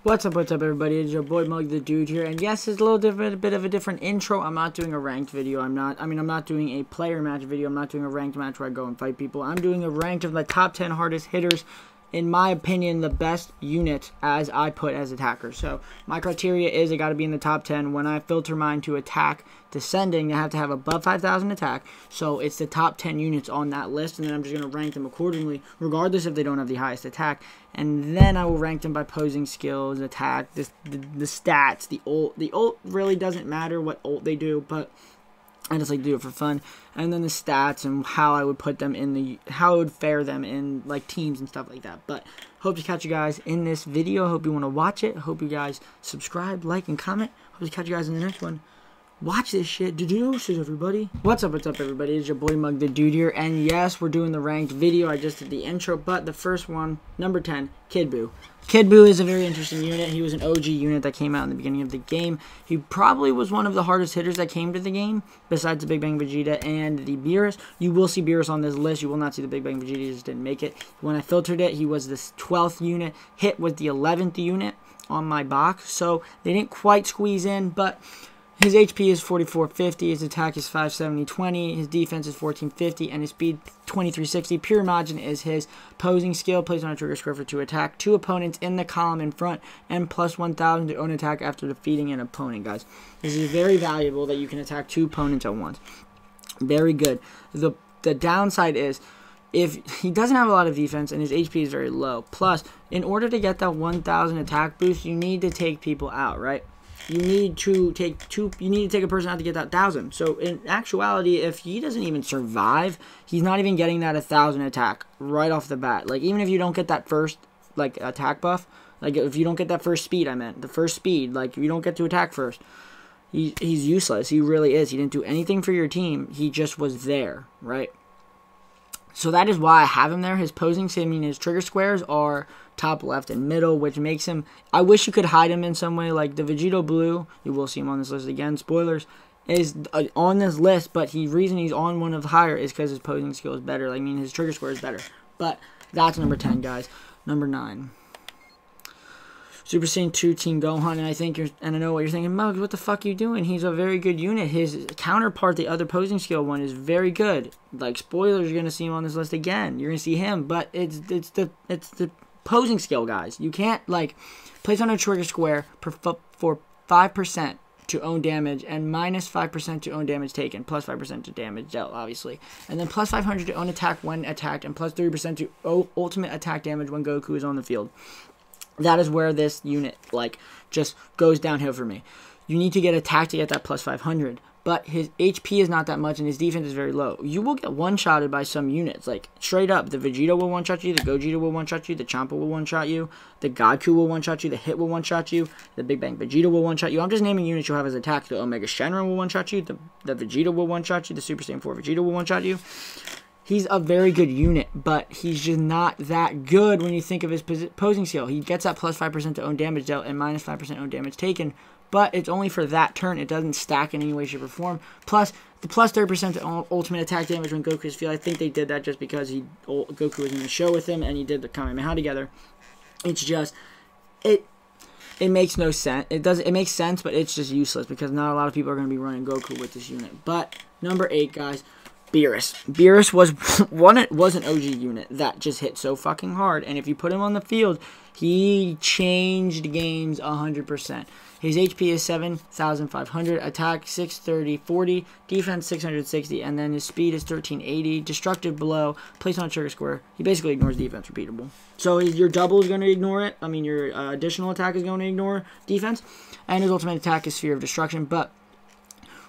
What's up, everybody? It's your boy Mug the Dude here, and yes, it's a little different, a bit of a different intro. I'm not doing a ranked video. I'm not doing a player match video. I'm not doing a ranked match where I go and fight people. I'm doing a ranked of the top 10 hardest hitters, in my opinion, the best unit as I put as attackers. So my criteria is they got to be in the top 10. When I filter mine to attack descending, they have to have above 5,000 attack. So it's the top 10 units on that list, and then I'm just going to rank them accordingly, regardless if they don't have the highest attack. And then I will rank them by posing skills, attack, the stats, the ult. The ult really doesn't matter what ult they do, but I just like to do it for fun. And then the stats and how I would put them in how I would fare them in like teams and stuff like that. But hope to catch you guys in this video. Hope you want to watch it. Hope you guys subscribe, like, and comment. Hope to catch you guys in the next one. Watch this shit. Deuces, everybody. What's up, everybody? It's your boy Mug the Dude here. And yes, we're doing the ranked video. I just did the intro, but the first one, number 10, Kid Buu. Kid Buu is a very interesting unit. He was an OG unit that came out in the beginning of the game. He probably was one of the hardest hitters that came to the game, besides the Big Bang Vegeta and the Beerus. You will see Beerus on this list. You will not see the Big Bang Vegeta. He just didn't make it. When I filtered it, he was the 12th unit. Hit was the 11th unit on my box. So they didn't quite squeeze in, but his HP is 4450, his attack is 570-20, his defense is 1450, and his speed 2360. Pure Margin is his posing skill, plays on a trigger square for 2 attack, 2 opponents in the column in front, and plus 1000 to own attack after defeating an opponent, guys. This is very valuable that you can attack 2 opponents at once. Very good. The downside is, if he doesn't have a lot of defense and his HP is very low, plus, in order to get that 1000 attack boost, you need to take people out, right? You need to take a person out to get that 1000. So in actuality, if he doesn't even survive, he's not even getting that 1000 attack right off the bat. Like, even if you don't get that first like attack buff, like if you don't get that first speed, the first speed, like you don't get to attack first, he's useless. He really is. He didn't do anything for your team. He just was there, right? So that is why I have him there. His posing, his trigger squares are top left and middle, which makes him, I wish you could hide him in some way, like the Vegeta Blue, you will see him on this list again, spoilers, is on this list, but the reason he's on one of the higher is because his posing skill is better. I mean, his trigger square is better. But that's number 10, guys. Number 9. Super Saiyan 2 Team Gohan, and I know what you're thinking, Mug, what the fuck are you doing? He's a very good unit. His counterpart, the other posing skill one, is very good. Like, spoilers, you're gonna see him on this list again. You're gonna see him, but it's the posing skill, guys. You can't, like, place on a trigger square for 5% to own damage, and minus 5% to own damage taken, plus 5% to damage dealt, obviously. And then plus 500 to own attack when attacked, and plus 3% to ultimate attack damage when Goku is on the field. That is where this unit, like, just goes downhill for me. You need to get attack to get that plus 500. But his HP is not that much, and his defense is very low. You will get one-shotted by some units. Like, straight up, the Vegeta will one-shot you, the Gogeta will one-shot you, the Champa will one-shot you, the Goku will one-shot you, the Hit will one-shot you, the Big Bang Vegeta will one-shot you. I'm just naming units you'll have as attack. The Omega Shenron will one-shot you, the Vegeta will one-shot you, the Super Saiyan 4 Vegeta will one-shot you. He's a very good unit, but he's just not that good when you think of his posing skill. He gets that plus 5% to own damage dealt and minus 5% own damage taken, but it's only for that turn. It doesn't stack in any way, shape, or form. Plus, the plus 30% to ultimate attack damage when Goku's field. I think they did that just because Goku was in the show with him, and he did the Kamehameha together. It's just, it makes no sense. It makes sense, but it's just useless because not a lot of people are going to be running Goku with this unit. But, number 8, guys. Beerus. Beerus was an OG unit that just hit so fucking hard, and if you put him on the field, he changed games 100%. His HP is 7,500, attack 630-40, defense 660, and then his speed is 1380, destructive blow, placed on a trigger square. He basically ignores defense, repeatable. So your double is going to ignore it. I mean, your additional attack is going to ignore defense, and his ultimate attack is Sphere of Destruction, but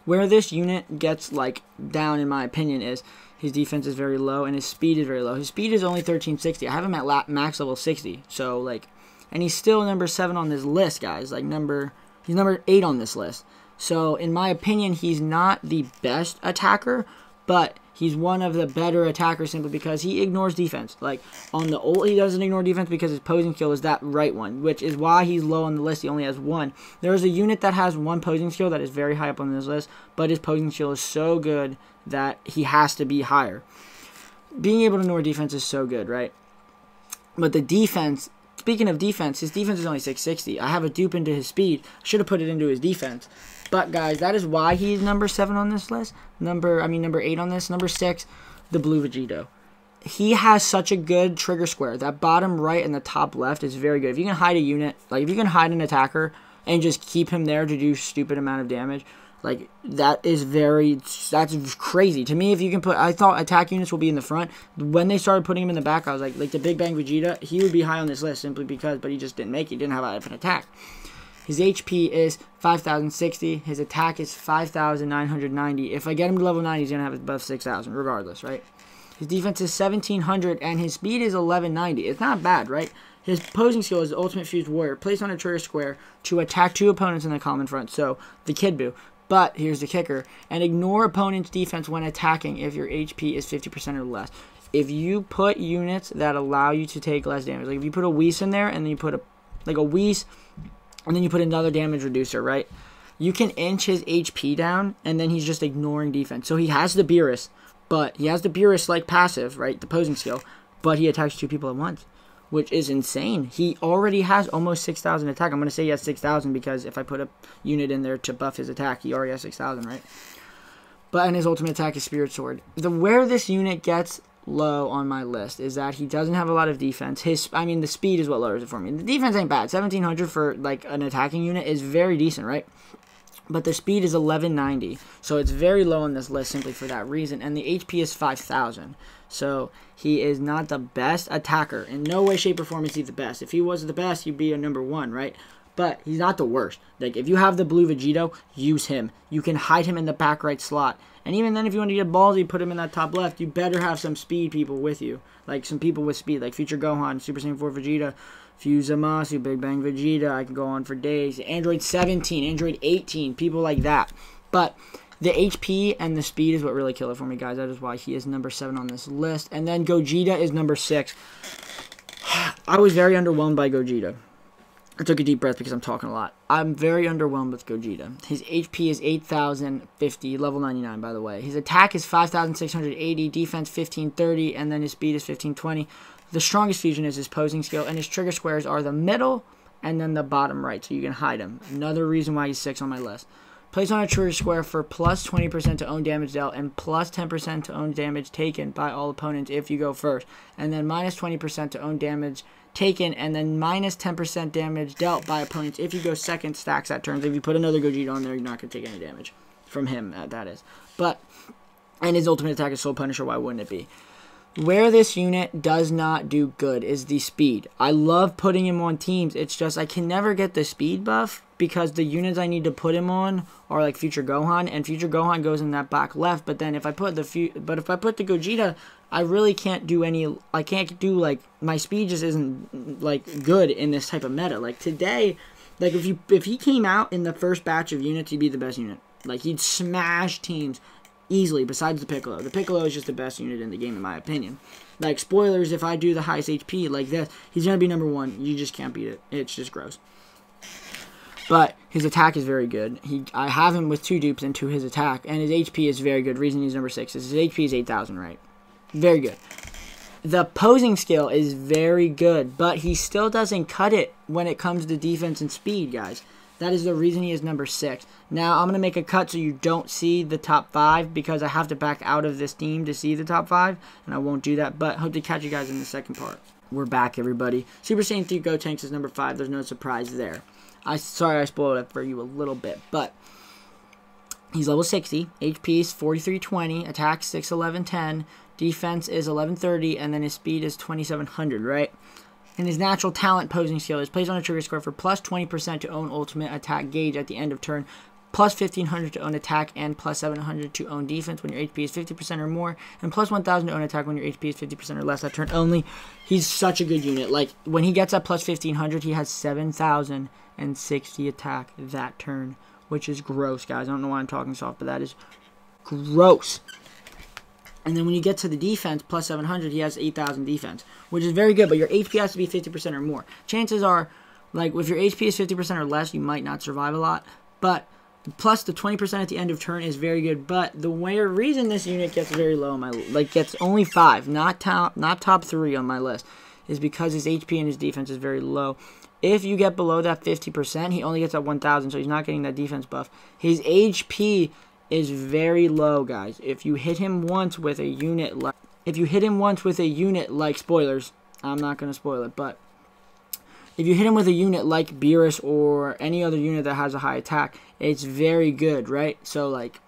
where this unit gets, like, down, in my opinion, is his defense is very low and his speed is very low. His speed is only 1360. I have him at max level 60. So, like, and he's still number 7 on this list, guys. Like, he's number 8 on this list. So, in my opinion, he's not the best attacker, but he's one of the better attackers simply because he ignores defense. Like, on the ult, he doesn't ignore defense because his posing skill is that right one, which is why he's low on the list. He only has 1. There is a unit that has 1 posing skill that is very high up on this list, but his posing skill is so good that he has to be higher. Being able to ignore defense is so good, right? But the defense speaking of defense, his defense is only 660. I have a dupe into his speed. I should have put it into his defense. But, guys, that is why he's number 7 on this list. Number 8 on this. Number 6, the blue Vegeta. He has such a good trigger square. That bottom right and the top left is very good. If you can hide a unit, like if you can hide an attacker and just keep him there to do stupid amount of damage, like that's crazy. To me, if you can put, I thought attack units will be in the front. When they started putting him in the back, I was like the Big Bang Vegeta, he would be high on this list simply because, but he just didn't make it. He didn't have an attack. His HP is 5,060. His attack is 5,990. If I get him to level 9, he's going to have above 6,000 regardless, right? His defense is 1,700, and his speed is 1,190. It's not bad, right? His posing skill is the Ultimate Fused Warrior, placed on a trigger square to attack 2 opponents in the common front, so the Kid Buu. But here's the kicker, and ignore opponent's defense when attacking if your HP is 50% or less. If you put units that allow you to take less damage, like if you put a Whis in there, and then you put a Whis, and then you put another damage reducer, right? You can inch his HP down, and then he's just ignoring defense. So he has the Beerus, but he has the Beerus like passive, right? The posing skill, but he attacks 2 people at once, which is insane. He already has almost 6,000 attack. I'm going to say he has 6,000 because if I put a unit in there to buff his attack, he already has 6,000, right? But and his ultimate attack is Spirit Sword. Where this unit gets low on my list is that he doesn't have a lot of defense. The speed is what lowers it for me. The defense ain't bad. 1,700 for like an attacking unit is very decent, right? But the speed is 1,190, so it's very low on this list simply for that reason. And the HP is 5,000, so he is not the best attacker. In no way, shape, or form is he the best. If he was the best, he'd be a number 1, right? But he's not the worst. Like, if you have the blue Vegito, use him. You can hide him in the back right slot. And even then, if you want to get ballsy, put him in that top left, you better have some speed people with you. Like, some people with speed, like Future Gohan, Super Saiyan 4 Vegeta, Fuse Zamasu, Big Bang Vegeta. I can go on for days. Android 17, Android 18, people like that. But the HP and the speed is what really kill it for me, guys. That is why he is number 7 on this list. And then Gogeta is number 6. I was very underwhelmed by Gogeta. I took a deep breath because I'm talking a lot. I'm very underwhelmed with Gogeta. His HP is 8,050, level 99, by the way. His attack is 5,680, defense 1,530, and then his speed is 1,520. The strongest fusion is his posing skill, and his trigger squares are the middle and then the bottom right, so you can hide him. Another reason why he's 6 on my list. Place on a trigger square for plus 20% to own damage dealt and plus 10% to own damage taken by all opponents if you go first. And then minus 20% to own damage taken and then minus 10% damage dealt by opponents if you go second, stacks that turns. If you put another Gogeta on there, you're not going to take any damage from him, that is. But, and his ultimate attack is Soul Punisher, why wouldn't it be? Where this unit does not do good is the speed. I love putting him on teams. It's just I can never get the speed buff because the units I need to put him on are like Future Gohan, and Future Gohan goes in that back left. But then if I put the Gogeta, I really can't do any. I can't do like my speed just isn't like good in this type of meta. Like today, like if he came out in the first batch of units, he'd be the best unit. Like he'd smash teams easily, besides the Piccolo. The Piccolo is just the best unit in the game, in my opinion. Like, spoilers, if I do the highest HP like this, he's going to be number 1. You just can't beat it. It's just gross. But his attack is very good. I have him with 2 dupes into his attack, and his HP is very good. Reason he's number 6 is his HP is 8,000, right? Very good. The posing skill is very good, but he still doesn't cut it when it comes to defense and speed, guys. That is the reason he is number 6. Now, I'm going to make a cut so you don't see the top 5 because I have to back out of this team to see the top 5, and I won't do that, but hope to catch you guys in the second part. We're back, everybody. Super Saiyan 3 Gotenks is number 5. There's no surprise there. Sorry I spoiled it for you a little bit, but he's level 60. HP is 4320, attack 61110, defense is 1130, and then his speed is 2700, right? And his natural talent posing skill is placed on a trigger square for plus 20% to own ultimate attack gauge at the end of turn, plus 1,500 to own attack, and plus 700 to own defense when your HP is 50% or more, and plus 1,000 to own attack when your HP is 50% or less that turn only. He's such a good unit. Like, when he gets up plus 1,500, he has 7,060 attack that turn, which is gross, guys. I don't know why I'm talking soft, but that is gross. And then when you get to the defense, plus 700, he has 8,000 defense, which is very good, but your HP has to be 50% or more. Chances are, like, if your HP is 50% or less, you might not survive a lot, but plus the 20% at the end of turn is very good. But the reason this unit gets very low on my, like, gets only 5, not top 3 on my list, is because his HP and his defense is very low. If you get below that 50%, he only gets at 1,000, so he's not getting that defense buff. His HP is very low, guys. If you hit him once with a unit like... spoilers, I'm not going to spoil it, but... if you hit him with a unit like Beerus or any other unit that has a high attack, it's very good, right? So, like,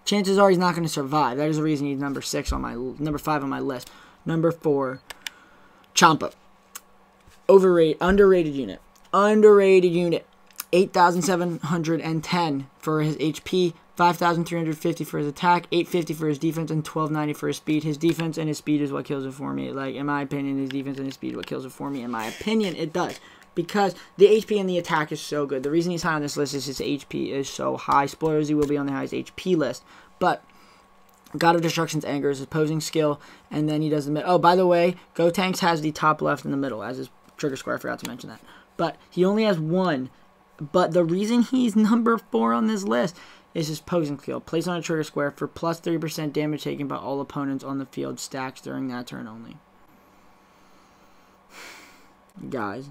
chances are he's not going to survive. That is the reason he's number 5 on my list. Number 4, Champa. Underrated unit. 8,710 for his HP, 5,350 for his attack, 850 for his defense, and 1,290 for his speed. His defense and his speed is what kills it for me. Like, in my opinion, his defense and his speed is what kills it for me. In my opinion, it does. Because the HP and the attack is so good. The reason he's high on this list is his HP is so high. Spoilers, he will be on the highest HP list. But God of Destruction's Anger is his posing skill, and then he does the middle. Oh, by the way, Gotenks has the top left in the middle as his trigger square. I forgot to mention that. But he only has one. But the reason he's number 4 on this list is his posing skill. Placed on a trigger square for plus 30% damage taken by all opponents on the field, stacks during that turn only. Guys,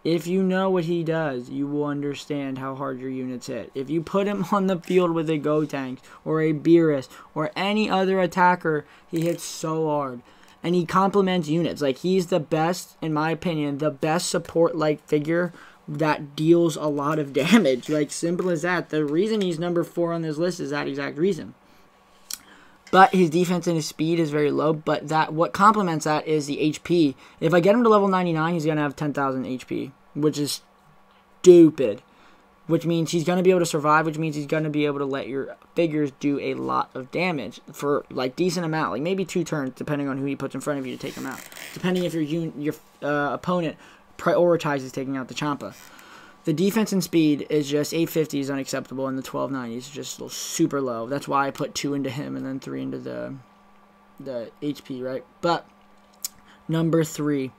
if you know what he does, you will understand how hard your units hit. If you put him on the field with a Gotenks or a Beerus or any other attacker, he hits so hard. And he complements units. Like, he's the best, in my opinion, the best support-like figure that deals a lot of damage. Like, simple as that. The reason he's number 4 on this list is that exact reason. But his defense and his speed is very low. But what complements that is the HP. If I get him to level 99, he's going to have 10,000 HP, which is stupid. Which means he's going to be able to survive, which means he's going to be able to let your figures do a lot of damage for, like, decent amount. Like, maybe 2 turns, depending on who he puts in front of you to take him out. Depending if your opponent prioritizes taking out the Champa. The defense and speed is just 850 is unacceptable, and the 1290 is just super low. That's why I put 2 into him and then 3 into the HP, right? But number 3,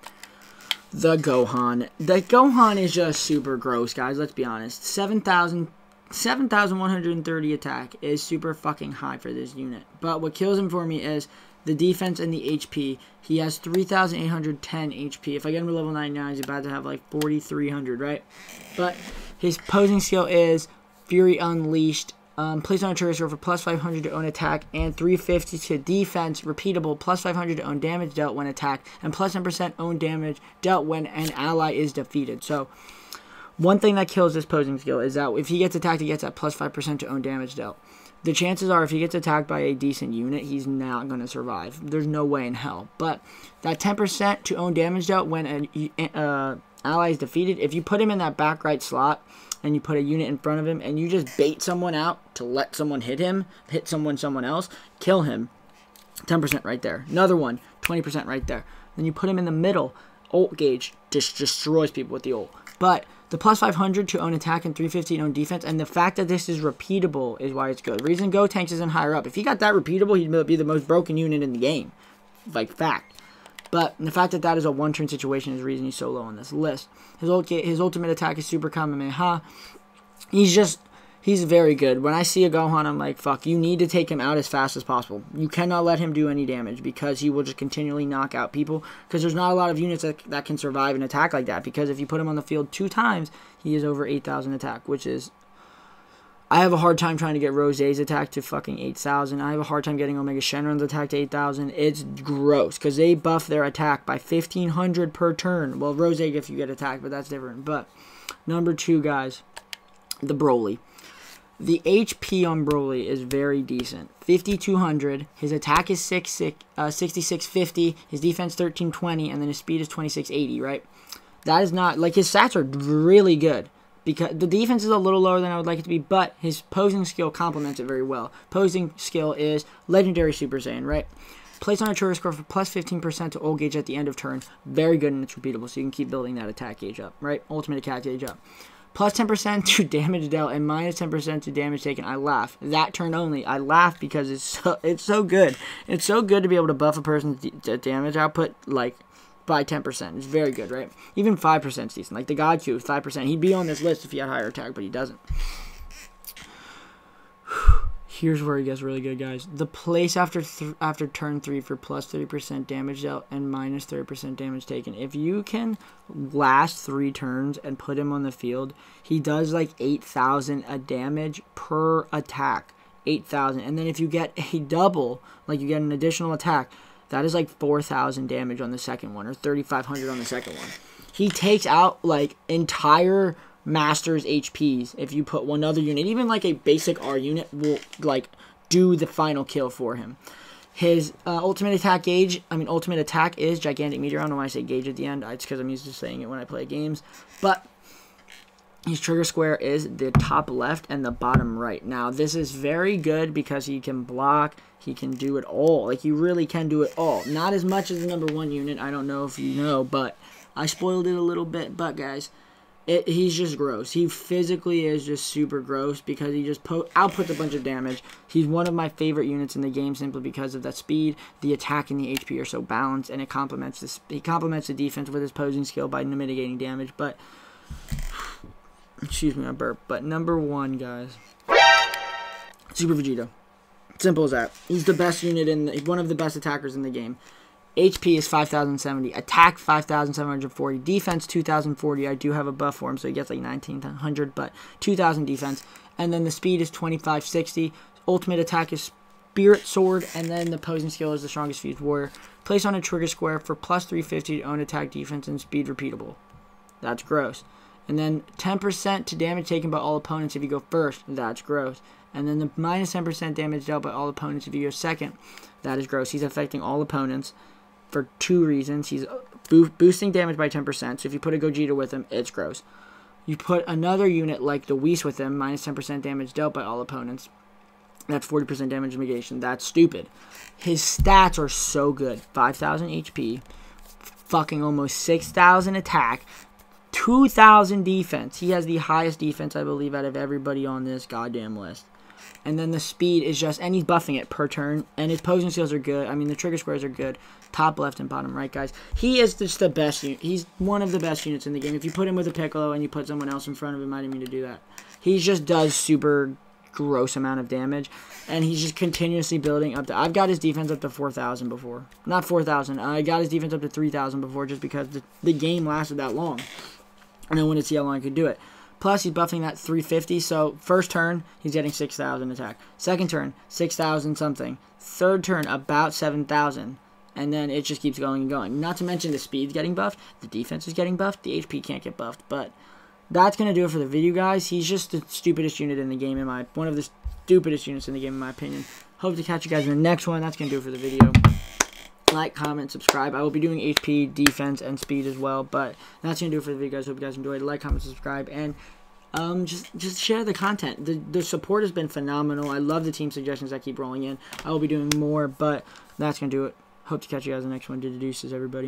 the Gohan. The Gohan is just super gross, guys. Let's be honest. 7,130 attack is super fucking high for this unit. But what kills him for me is the defense and the HP. He has 3,810 HP. If I get him to level 99, he's about to have like 4,300, right? But his posing skill is Fury Unleashed. Placed on a trigger score for plus 500 to own attack and 350 to defense. Repeatable, plus 500 to own damage dealt when attacked, and plus 10% own damage dealt when an ally is defeated. So, one thing that kills this posing skill is that if he gets attacked, he gets that plus 5% to own damage dealt. The chances are if he gets attacked by a decent unit, he's not going to survive. There's no way in hell. But that 10% to own damage dealt when an ally is defeated, if you put him in that back right slot, and you put a unit in front of him, and you just bait someone out to let someone hit someone else, kill him. 10% right there. Another one, 20% right there. Then you put him in the middle. Ult gauge just destroys people with the ult. But the plus 500 to own attack and 350 to own defense, and the fact that this is repeatable is why it's good. The reason Gotenks isn't higher up. If he got that repeatable, he'd be the most broken unit in the game. Like, fact. But the fact that that is a one-turn situation is the reason he's so low on this list. His ultimate attack is Super Kamehameha. He's very good. When I see a Gohan, I'm like, fuck, you need to take him out as fast as possible. You cannot let him do any damage because he will just continually knock out people. Because there's not a lot of units that can survive an attack like that. Because if you put him on the field 2 times, he is over 8,000 attack, which is... I have a hard time trying to get Rosé's attack to fucking 8,000. I have a hard time getting Omega Shenron's attack to 8,000. It's gross, because they buff their attack by 1,500 per turn. Well, Rosé if you get attacked, but that's different. But, number 2, guys, the Broly. The HP on Broly is very decent. 5,200. His attack is 6,650. His defense 1,320, and then his speed is 2,680, right? That is not... Like, his stats are really good. Because the defense is a little lower than I would like it to be, but his posing skill complements it very well. Posing skill is Legendary Super Saiyan, right? Placed on a trigger score for plus 15% to ult gauge at the end of turn. Very good, and it's repeatable, so you can keep building that attack gauge up, right? Ultimate attack gauge up. Plus 10% to damage dealt and minus 10% to damage taken. I laugh. That turn only. I laugh because it's so good. It's so good to be able to buff a person's damage output, like... by 10%. It's very good, right? Even 5% is decent. Like the God Q, 5%. He'd be on this list if he had higher attack, but he doesn't. Here's where it gets really good, guys. The place after turn 3 for plus 30% damage dealt and minus 30% damage taken. If you can last 3 turns and put him on the field, he does like 8,000 a damage per attack. 8,000. And then if you get a double, like you get an additional attack, that is like 4,000 damage on the second one, or 3,500 on the second one. He takes out like entire Masters HPs if you put one other unit. Even like a basic R unit will like do the final kill for him. His ultimate attack is Gigantic Meteor. I don't know why I say gauge at the end. It's because I'm used to saying it when I play games. But his trigger square is the top left and the bottom right. Now, this is very good because he can block. He can do it all. Like, you really can do it all. Not as much as the number 1 unit. I don't know if you know, but I spoiled it a little bit. But, guys, he's just gross. He physically is just super gross because he just outputs a bunch of damage. He's one of my favorite units in the game simply because of that speed. The attack and the HP are so balanced, and he complements the defense with his posing skill by mitigating damage. But excuse me, I burp. But number 1, guys, Super Vegeta. Simple as that. He's the best unit one of the best attackers in the game. HP is 5,070. Attack 5,740. Defense 2,040. I do have a buff for him, so he gets like 1,900, but 2,000 defense. And then the speed is 2,560. Ultimate attack is Spirit Sword, and then the posing skill is the strongest fused warrior. Place on a trigger square for plus 350 to own attack, defense, and speed repeatable. That's gross. And then 10% to damage taken by all opponents if you go first. That's gross. And then the minus 10% damage dealt by all opponents if you go second. That is gross. He's affecting all opponents for 2 reasons. He's boosting damage by 10%. So if you put a Gogeta with him, it's gross. You put another unit like the Whis with him, minus 10% damage dealt by all opponents. That's 40% damage negation. That's stupid. His stats are so good. 5,000 HP. Fucking almost 6,000 attack. 2,000 defense. He has the highest defense, I believe, out of everybody on this goddamn list. And then the speed is just, and he's buffing it per turn. And his posing skills are good. I mean, the trigger squares are good. Top left and bottom right, guys. He is just the best unit. He's one of the best units in the game. If you put him with a Piccolo and you put someone else in front of him, I didn't mean to do that. He just does super gross amount of damage. And he's just continuously building up to, I've got his defense up to 4,000 before. Not 4,000. I got his defense up to 3,000 before just because the game lasted that long. And I wanted to see how long I could do it. Plus, he's buffing that 350. So, first turn, he's getting 6,000 attack. Second turn, 6,000 something. Third turn, about 7,000. And then it just keeps going and going. Not to mention the speed's getting buffed. The defense is getting buffed. The HP can't get buffed. But that's going to do it for the video, guys. He's just the stupidest unit in the game, one of the stupidest units in the game, in my opinion. Hope to catch you guys in the next one. That's going to do it for the video. Like, comment, subscribe. I will be doing HP, defense, and speed as well. But that's going to do it for the video, guys. Hope you guys enjoyed. Like, comment, subscribe, and just share the content. The support has been phenomenal. I love the team suggestions that keep rolling in. I will be doing more, but that's going to do it. Hope to catch you guys in the next one. Deuces, everybody.